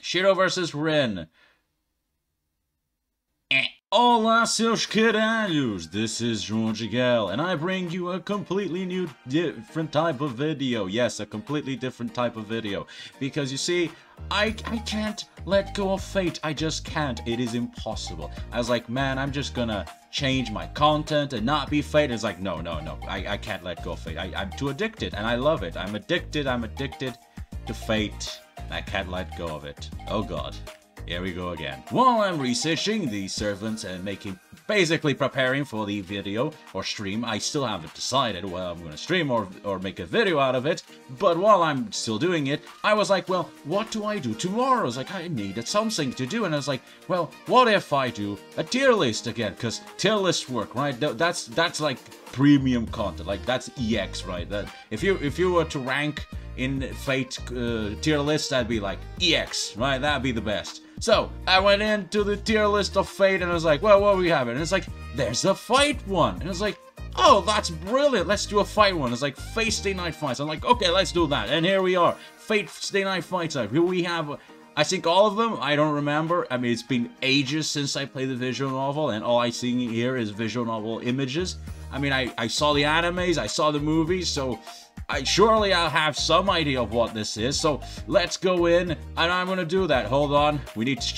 Shiro versus Rin. Olá, seus caralhos! This is jorgiguel, and I bring you a completely new, different type of video. Yes, a completely different type of video. Because you see, I can't let go of fate. I just can't. It is impossible. I was like, man, I'm just gonna change my content and not be fate. It's like, no. I can't let go of fate. I'm too addicted, and I love it. I'm addicted to fate. And I can't let go of it. Oh god. Here we go again. While I'm researching the servants and basically preparing for the video or stream, I still haven't decided whether I'm going to stream or make a video out of it. But while I'm still doing it, I was like, well, what do I do tomorrow? I was like, I needed something to do. And I was like, well, what if I do a tier list again? Because tier lists work, right? That's like premium content. Like that's EX, right? That if you were to rank in Fate tier list, that'd be like EX, right? That'd be the best. So I went into the tier list of Fate and I was like, well, what do we have? And it's like, there's a fight one. And it's like, oh, that's brilliant. Let's do a fight one. It's like Fate Stay Night Fights. I'm like, okay, let's do that. And here we are. Fate Stay Night Fights. Here we have, I think all of them. I don't remember. I mean, it's been ages since I played the visual novel, and all I see here is visual novel images. I mean, I saw the animes, I saw the movies, so surely I'll have some idea of what this is. So let's go in, and I'm gonna do that. Hold on, we need to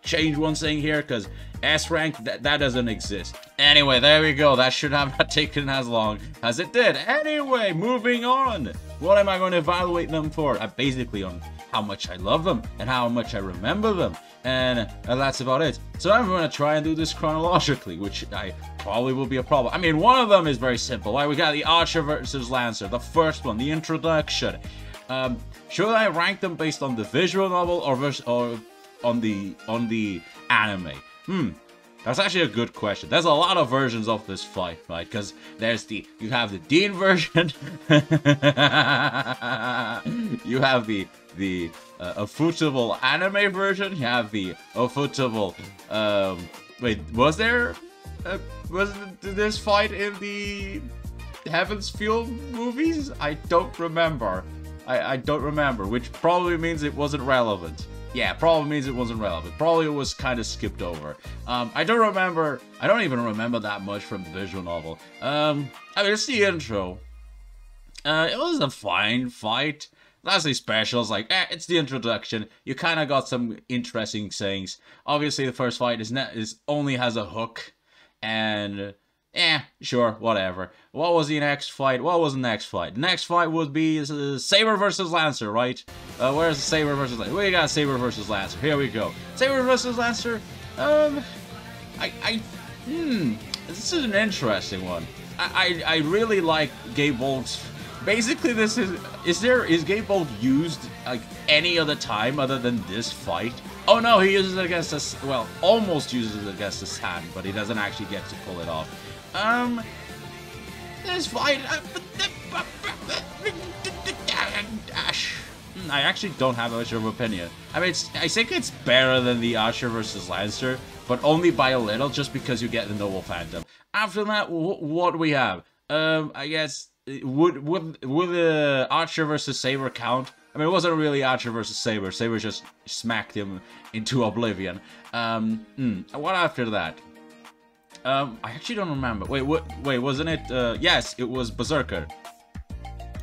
change one thing here, because S rank, that doesn't exist. Anyway, there we go. That should have not taken as long as it did. Anyway, moving on. What am I going to evaluate them for? Basically on how much I love them and how much I remember them. And that's about it. So I'm going to try and do this chronologically, which I probably will be a problem. I mean, one of them is very simple. Right? We got the Archer versus Lancer, the first one, the introduction. Should I rank them based on the visual novel or on the anime? That's actually a good question. There's a lot of versions of this fight, right? Because you have the Dean version, you have the Ufotable anime version, you have the Ufotable, wait, was this fight in the Heaven's Feel movies? I don't remember. I don't remember, which probably means it wasn't relevant. Yeah, probably means it wasn't relevant. Probably it was kind of skipped over. I don't even remember that much from the visual novel. I mean, it's the intro. It was a fine fight. Nothing special. It's like, it's the introduction. You kind of got some interesting things. Obviously, the first fight only has a hook. And, sure, whatever. What was the next fight? What was the next fight? The next fight would be Saber versus Lancer, right? Where's the Saber versus Lancer? We got Saber versus Lancer. Here we go. Saber versus Lancer. This is an interesting one. I really like Gabolt's. Basically, is Gabolt used like any other time other than this fight? Oh no, he uses it against us. Well, almost uses it against his hand, but he doesn't actually get to pull it off. This fight. I actually don't have much of an opinion. I mean, I think it's better than the Archer versus Lancer, but only by a little, just because you get the Noble Phantom. After that, what do we have? I guess would the Archer versus Saber count? I mean, it wasn't really Archer versus Saber. Saber just smacked him into oblivion. What after that? I actually don't remember. Wait, wasn't it? Yes, it was Berserker.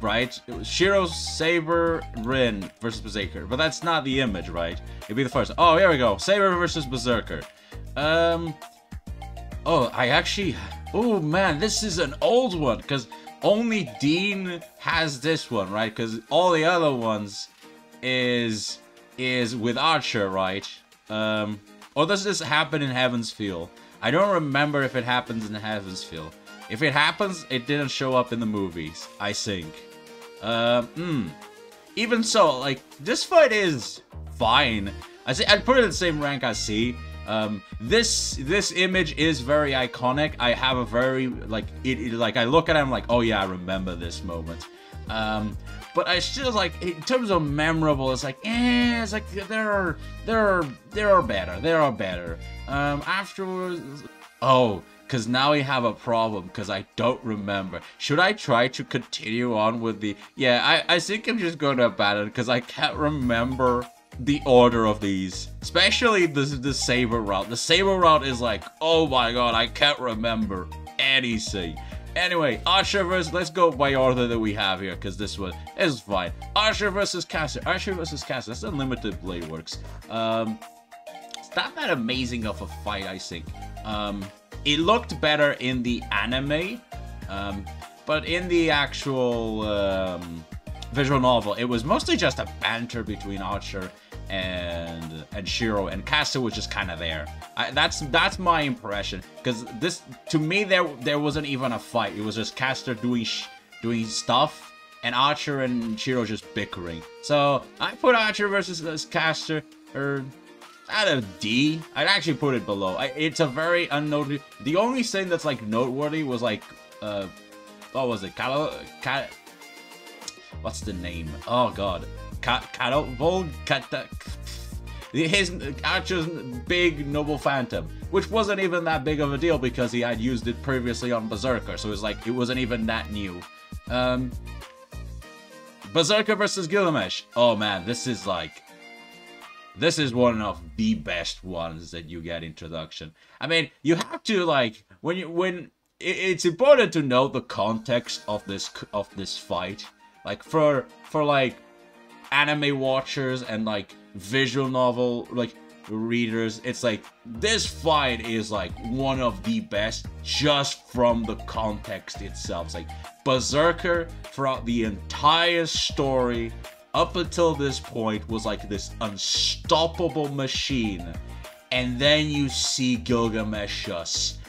Right? It was Shiro, Saber, Rin versus Berserker. But that's not the image, right? It'd be the first. Oh, here we go. Saber versus Berserker. Oh man, this is an old one, because only Dean has this one, right? Because all the other ones is with Archer, right? Or does this happen in Heaven's Feel? I don't remember if it happens in Heaven's Feel. If it happens, it didn't show up in the movies, I think. Even so, like, this fight is fine. I'd put it in the same rank as C. This image is very iconic. I have a very, like, like, I look at it, I'm like, oh yeah, I remember this moment. But I still, like, in terms of memorable, it's like, it's like, there are better. Afterwards, because now we have a problem, because I don't remember. Should I try to continue on with the... Yeah, I think I'm just going to abandon, because I can't remember the order of these, especially the saber route. The saber route is like, oh my god, I can't remember anything. Anyway, Archer versus, let's go by order that we have here, because this is fine. Archer versus Caster. Archer versus Caster. That's Unlimited Blade Works. It's not that amazing of a fight, I think. It looked better in the anime, but in the actual visual novel, it was mostly just a banter between Archer and Shiro, and Caster was just kind of there. That's my impression, because this, to me, there wasn't even a fight. It was just Caster doing stuff, and Archer and Shiro just bickering. So I put Archer versus Caster at a D. I'd actually put it below. It's a very unnoteworthy. The only thing that's like noteworty was like what was it? What's the name? Oh god. His Archer's big Noble Phantom, which wasn't even that big of a deal because he had used it previously on Berserker, so it was like, it wasn't even that new. Berserker versus Gilgamesh. Oh man, this is one of the best ones that you get introduction. I mean, you have to like, it's important to know the context of this fight. Like for like anime watchers and like visual novel like readers, it's like this fight is like one of the best just from the context itself. It's like Berserker throughout the entire story up until this point was like this unstoppable machine, and then you see Gilgamesh just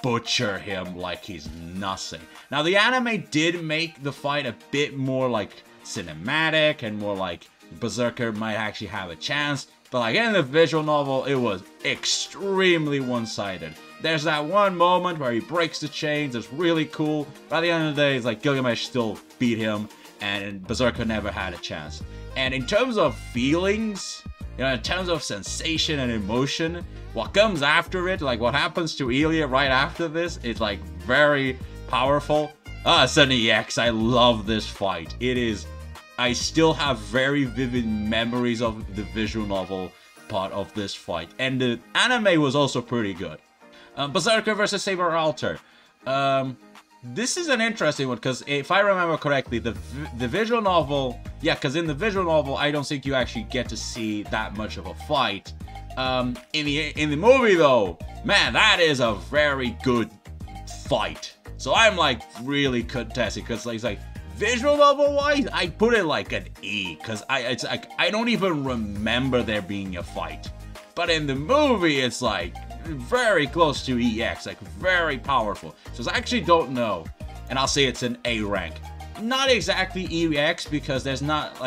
butcher him like he's nothing. Now the anime did make the fight a bit more like cinematic and more like Berserker might actually have a chance, but like in the visual novel it was extremely one-sided. There's that one moment where he breaks the chains, it's really cool, but at the end of the day it's like Gilgamesh still beat him and Berserker never had a chance. And in terms of feelings, you know, in terms of sensation and emotion, what comes after it, like what happens to Ilya right after this, is like very powerful. It's an EX. I love this fight. It is, I still have very vivid memories of the visual novel part of this fight. And the anime was also pretty good. Berserker versus Saber Alter. This is an interesting one, because if I remember correctly, the visual novel, yeah, because in the visual novel, I don't think you actually get to see that much of a fight. In the movie though, man, that is a very good fight. So I'm like really contested, because it's like visual novel wise, I put it like an E, because it's like I don't even remember there being a fight. But in the movie, it's like very close to EX, like very powerful. So I actually don't know, and I'll say it's an A rank. Not exactly EX, because there's not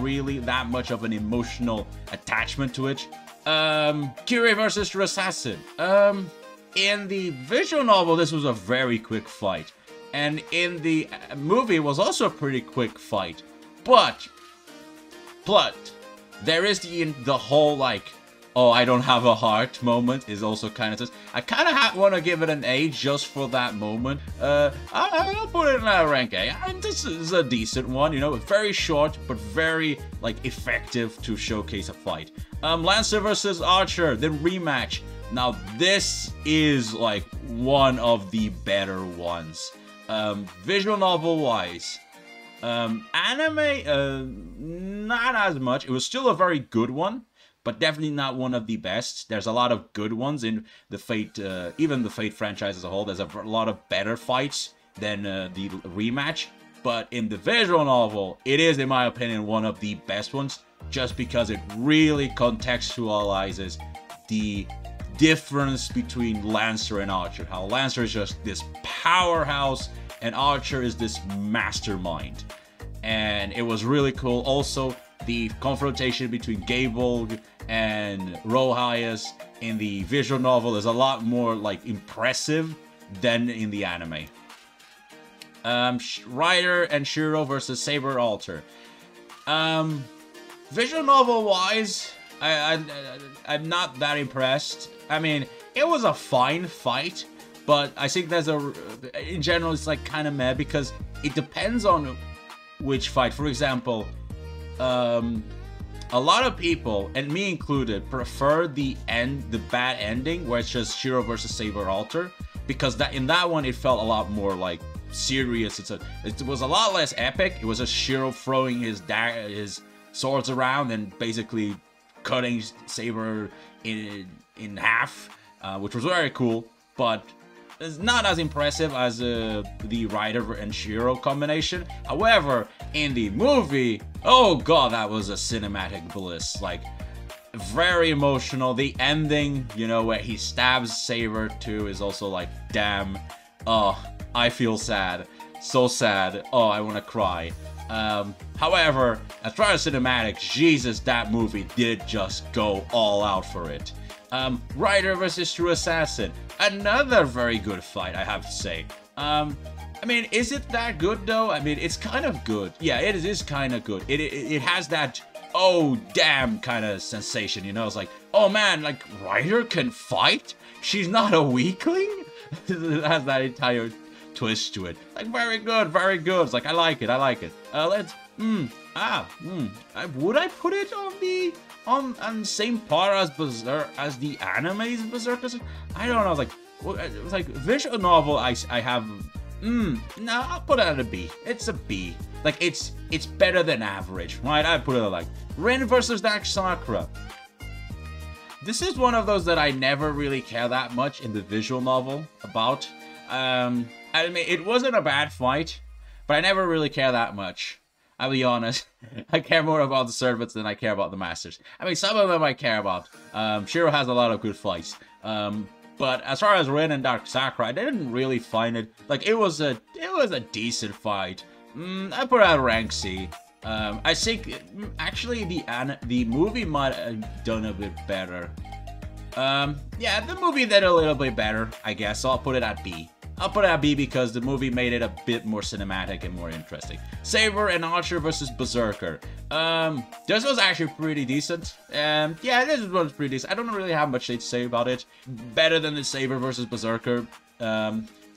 really that much of an emotional attachment to it. Kyrie versus Assassin. In the visual novel, this was a very quick fight, and in the movie, it was also a pretty quick fight. But there is the whole like, oh, I don't have a heart moment is also kind of, I kind of want to give it an A just for that moment. I'll put it in a rank A. This is a decent one, you know, very short, but very, like, effective to showcase a fight. Lancer versus Archer, the rematch. Now, this is, like, one of the better ones. Visual novel-wise. Anime, not as much. It was still a very good one, but definitely not one of the best. There's a lot of good ones in the Fate, even the Fate franchise as a whole. There's a lot of better fights than the rematch. But in the visual novel, it is, in my opinion, one of the best ones, just because it really contextualizes the difference between Lancer and Archer. How Lancer is just this powerhouse, and Archer is this mastermind. And it was really cool. Also, the confrontation between Gabel and Rohias in the visual novel is a lot more, like, impressive than in the anime. Ryder and Shiro versus Saber Alter. Visual novel wise, I'm not that impressed. I mean, it was a fine fight, but I think there's in general, it's like kind of meh, because it depends on which fight. For example, a lot of people, and me included, prefer the bad ending where it's just Shiro versus Saber Alter, because in that one it felt a lot more like serious. It was a lot less epic. It was just Shiro throwing his swords around and basically cutting Saber in half, which was very cool, but it's not as impressive as the Rider and Shiro combination. However, in the movie, oh god, that was a cinematic bliss. Like, very emotional. The ending, you know, where he stabs Saber too, is also like, damn. Oh, I feel sad. So sad. Oh, I want to cry. However, as far as cinematics, Jesus, that movie did just go all out for it. Rider versus True Assassin. Another very good fight, I have to say. I mean, is it that good though? I mean, it's kind of good. Yeah, it is kind of good. It has that, oh damn, kind of sensation, you know? It's like, oh man, like, Rider can fight? She's not a weakling? It has that entire twist to it. Like, very good, very good. It's like, I like it, I like it. Would I put it on the same par as the anime's Berserkers? I don't know. It was like visual novel. I have. No, I'll put it at a B. It's a B. Like, it's better than average, right? I put it like Rin versus Dark Sakura. This is one of those that I never really care that much in the visual novel about. I mean, it wasn't a bad fight, but I never really care that much. I'll be honest. I care more about the servants than I care about the masters. I mean, some of them I care about. Shiro has a lot of good fights. But as far as Rin and Dark Sakura, I didn't really find it. Like, it was a decent fight. I put it at rank C. I think actually the movie might have done a bit better. Yeah, the movie did a little bit better, I guess. So I'll put it at B. I'll put it at B because the movie made it a bit more cinematic and more interesting. Saber and Archer versus Berserker. This was actually pretty decent. Yeah, this was pretty decent. I don't really have much to say about it. Better than the Saber versus Berserker.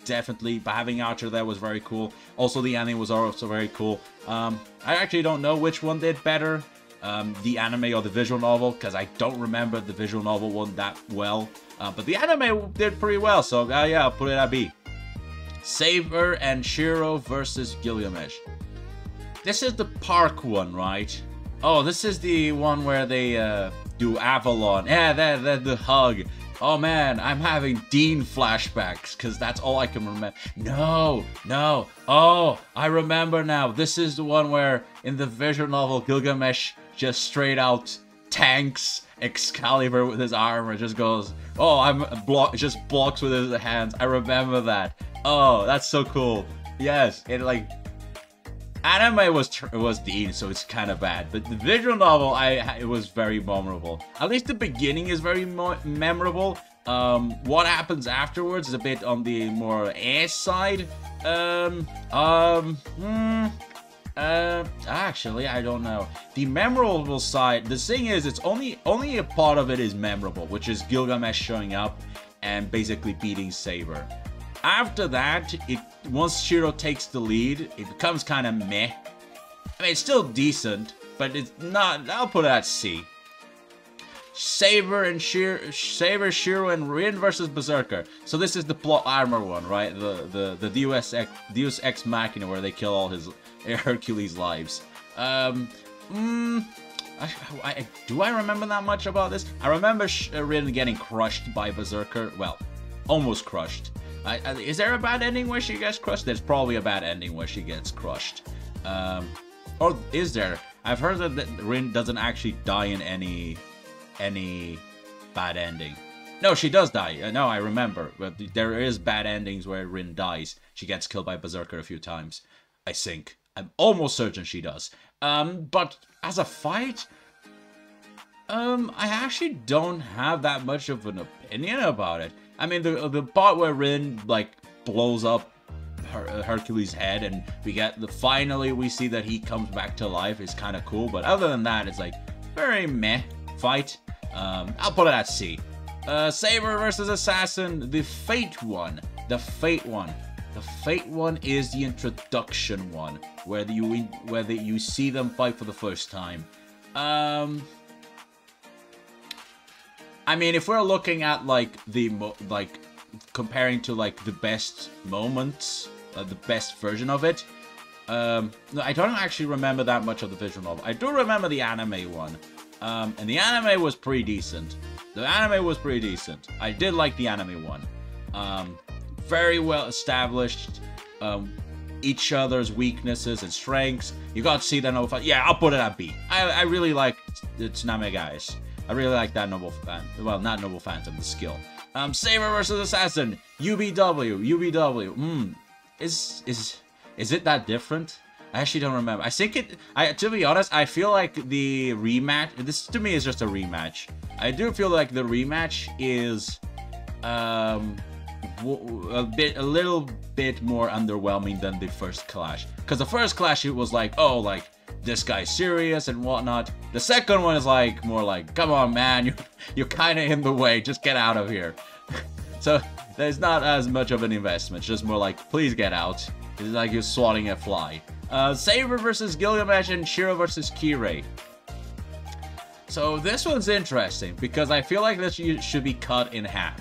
Definitely. But having Archer there was very cool. Also, the anime was also very cool. I actually don't know which one did better. The anime or the visual novel, because I don't remember the visual novel one that well. But the anime did pretty well, so yeah, I'll put it at B. Saber and Shiro versus Gilgamesh. This is the park one, right? Oh, this is the one where they do Avalon. Yeah, the hug. Oh man, I'm having Dean flashbacks, because that's all I can remember. No. Oh, I remember now. This is the one where, in the visual novel, Gilgamesh just straight out tanks Excalibur with his armor. Just goes, oh, just blocks with his hands. I remember that. Oh, that's so cool. Yes, it like anime was Dean, so it's kind of bad. But the visual novel, it was very memorable. At least the beginning is very memorable. What happens afterwards is a bit on the more ass side. Actually, I don't know. The memorable side, the thing is, it's only a part of it is memorable, which is Gilgamesh showing up and basically beating Saber. After that, once Shiro takes the lead, it becomes kind of meh. I mean, it's still decent, but it's not. I'll put it at C. Saber, Shiro, and Rin versus Berserker. So this is the plot armor one, right? The Deus Ex Machina, where they kill all his Hercules' lives. Do I remember that much about this? I remember Rin getting crushed by Berserker. Well, almost crushed. Is there a bad ending where she gets crushed? There's probably a bad ending where she gets crushed. Or is there? I've heard that Rin doesn't actually die in any bad ending. No, she does die. No, I remember. But there is bad endings where Rin dies. She gets killed by Berserker a few times. I think. I'm almost certain she does. But as a fight, I actually don't have that much of an opinion about it. I mean, the part where Rin like blows up Hercules' head, and finally we see that he comes back to life is kind of cool. But other than that, it's like very meh fight. I'll put it at C. Saber versus Assassin, the Fate one. The Fate one is the introduction one, where you see them fight for the first time. I mean, if we're looking at like comparing to like the best moments, the best version of it, no, I don't actually remember that much of the visual novel. I do remember the anime one, and the anime was pretty decent. The anime was pretty decent. I did like the anime one. Very well established. Each other's weaknesses and strengths. You got to see that noble. Yeah, I'll put it at B. I really like the Tsunami guys. I really like that noble fan. Well, not noble phantom, the skill. Saber versus assassin. UBW. Is it that different? I actually don't remember. I think it. To be honest, I feel like the rematch. This to me is just a rematch. I do feel like the rematch is a little bit more underwhelming than the first clash. Because the first clash, it was like, oh, like this guy's serious and whatnot. The second one is like more like, come on, man, you're kind of in the way. Just get out of here. So there's not as much of an investment. Just more like, please get out. It's like you're swatting a fly. Saber versus Gilgamesh and Shiro versus Kirei. So this one's interesting because I feel like this should be cut in half.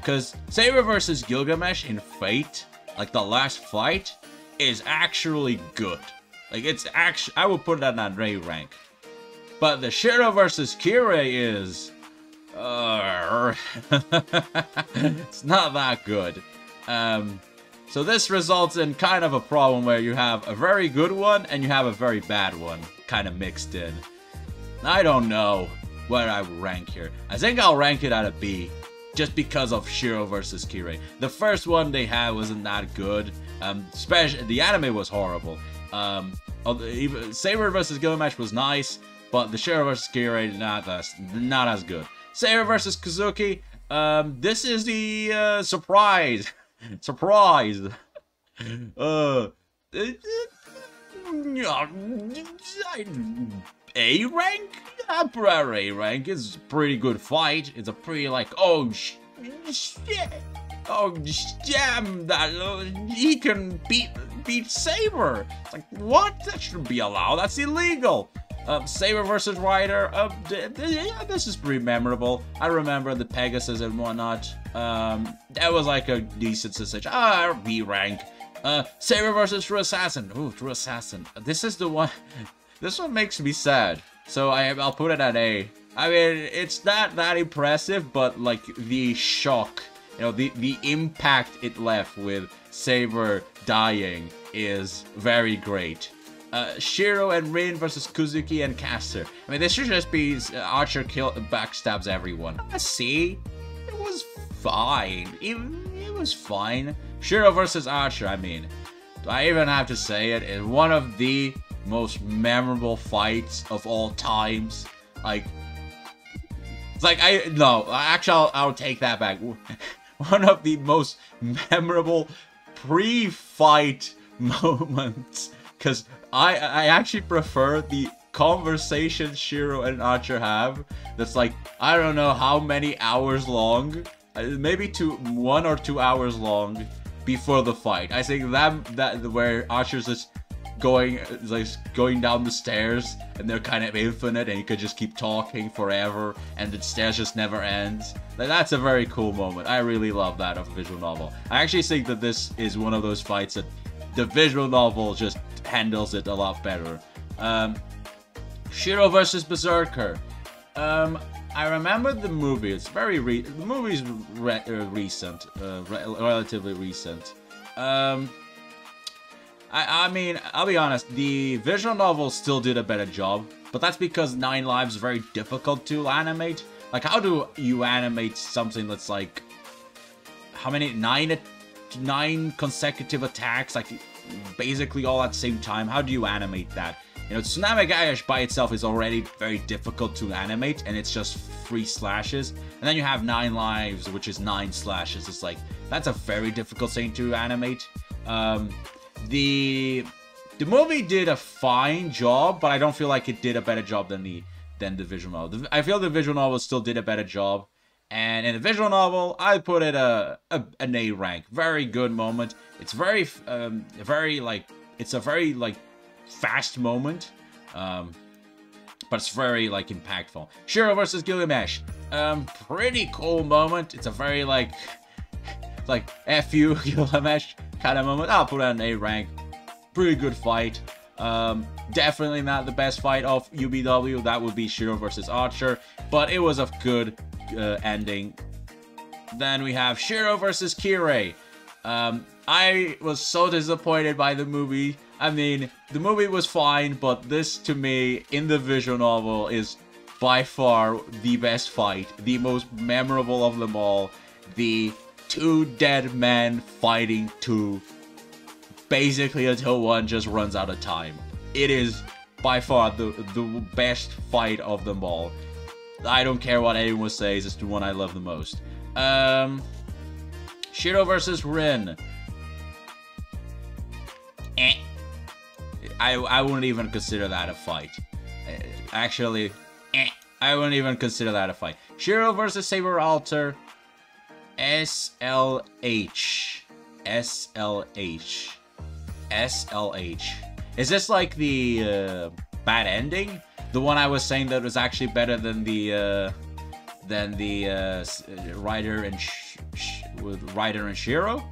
Because Saber versus Gilgamesh in Fate, like the last fight, is actually good. Like it's actually, I would put it at an A rank. But the Shiro versus Kirei is, it's not that good. So this results in kind of a problem where you have a very good one and you have a very bad one kind of mixed in. I don't know where I would rank here. I think I'll rank it at a B, just because of Shiro versus Kirei. The first one they had wasn't that good. Especially the anime was horrible. Saber versus Gilgamesh was nice, but the Shiro versus Kirei not as good. Saber versus Kazuki. This is the surprise. Surprise! A rank? Upper A rank. It's a pretty good fight. It's a pretty like, oh shit! Oh damn! That he can beat Saber. It's like, what? That shouldn't be allowed. That's illegal. Saber versus Rider. Yeah, this is pretty memorable. I remember the Pegasus and whatnot. That was like a decent sensation. B rank. Saber versus True Assassin. Ooh, True Assassin. This is the one. This one makes me sad. So I'll put it at A. I mean, it's not that impressive, but like the shock, you know, the impact it left with Saber dying is very great. Shiro and Rin versus Kuzuki and Caster. I mean, this should just be Archer backstabs everyone. See, it was fine. It was fine. Shiro versus Archer, I mean. Do I even have to say it? It's one of the most memorable fights of all times. Like, it's like, actually, I'll take that back. One of the most memorable pre-fight moments. Because I actually prefer the conversation Shiro and Archer have. That's like, I don't know how many hours long. Maybe 1 or 2 hours long before the fight. I think that where Archer's just going down the stairs and they're kind of infinite and you could just keep talking forever and the stairs just never ends. That's a very cool moment. I really love that of a visual novel. I actually think that this is one of those fights that the visual novel just handles it a lot better. Shiro versus Berserker. I remember the movie. It's very the movie's recent, relatively recent. I mean, I'll be honest. The visual novel still did a better job, but that's because 9 Lives is very difficult to animate. Like, how do you animate something that's like, how many 9 consecutive attacks, like basically all at the same time? How do you animate that? You know, Tsunami Gaesh by itself is already very difficult to animate, and it's just 3 slashes. And then you have 9 Lives, which is 9 slashes. It's like, that's a very difficult thing to animate. The movie did a fine job, but I don't feel like it did a better job than the visual novel. I feel the visual novel still did a better job. And in the visual novel, I put it an A rank. Very good moment. It's very, it's a very, like, fast moment. but it's very, like, impactful. Shiro versus Gilgamesh. Pretty cool moment. It's a very, like F you, Gilgamesh kind of moment. I'll put it on A rank. Pretty good fight. Definitely not the best fight of UBW. That would be Shiro versus Archer, but it was a good ending. Then we have Shiro versus Kirei. I was so disappointed by the movie. I mean, the movie was fine, but this, to me, in the visual novel, is by far the best fight. The most memorable of them all. The two dead men fighting two, basically until one just runs out of time. It is by far the best fight of them all. I don't care what anyone says, it's the one I love the most. Shiro versus Rin. I wouldn't even consider that a fight. Actually, I wouldn't even consider that a fight. Shiro versus Saber Alter. SLH. SLH. SLH. Is this like the bad ending? The one I was saying that was actually better than the Ryder and Shiro?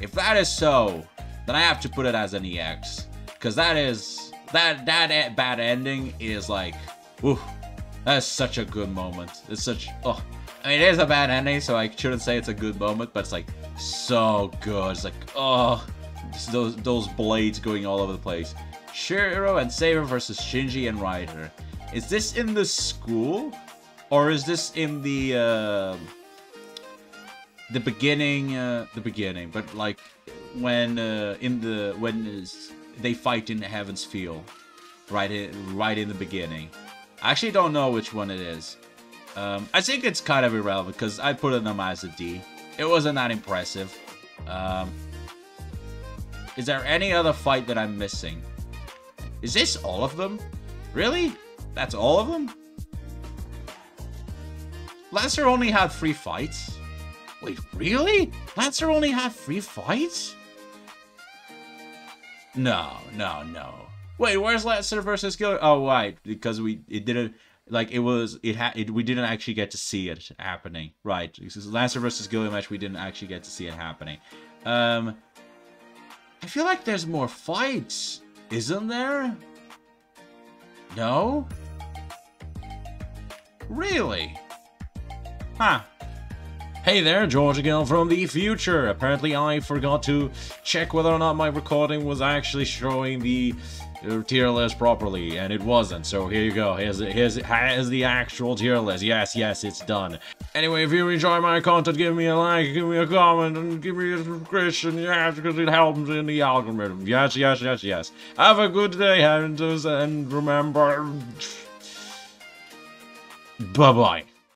If that is so, then I have to put it as an EX. Because that bad ending is like, ooh, that's such a good moment. It's such, oh, I mean, it is a bad ending, so I shouldn't say it's a good moment, but it's like so good. It's like, oh, those blades going all over the place. Shiro and Saber versus Shinji and Ryder. Is this in the school, or is this in the beginning? The beginning, but like when they fight in Heaven's Field, right in the beginning. I actually don't know which one it is. I think it's kind of irrelevant because I put them as a D. It wasn't that impressive. Is there any other fight that I'm missing? Is this all of them? Really? That's all of them? Lancer only had 3 fights? Wait, really? Lancer only had 3 fights? No. Wait, where's Lancer versus Gil? Oh, right, because we didn't actually get to see it happening. Right, Lancer versus Gilgamesh, we didn't actually get to see it happening. I feel like there's more fights, isn't there? No? Really? Huh. Hey there, jorgiguel from the future. Apparently I forgot to check whether or not my recording was actually showing the tier list properly, and it wasn't. So here you go. Here's the actual tier list. Yes, it's done. Anyway, if you enjoy my content, give me a like, give me a comment, and give me a subscription. Yes, because it helps in the algorithm. Yes. Have a good day, and remember, bye-bye.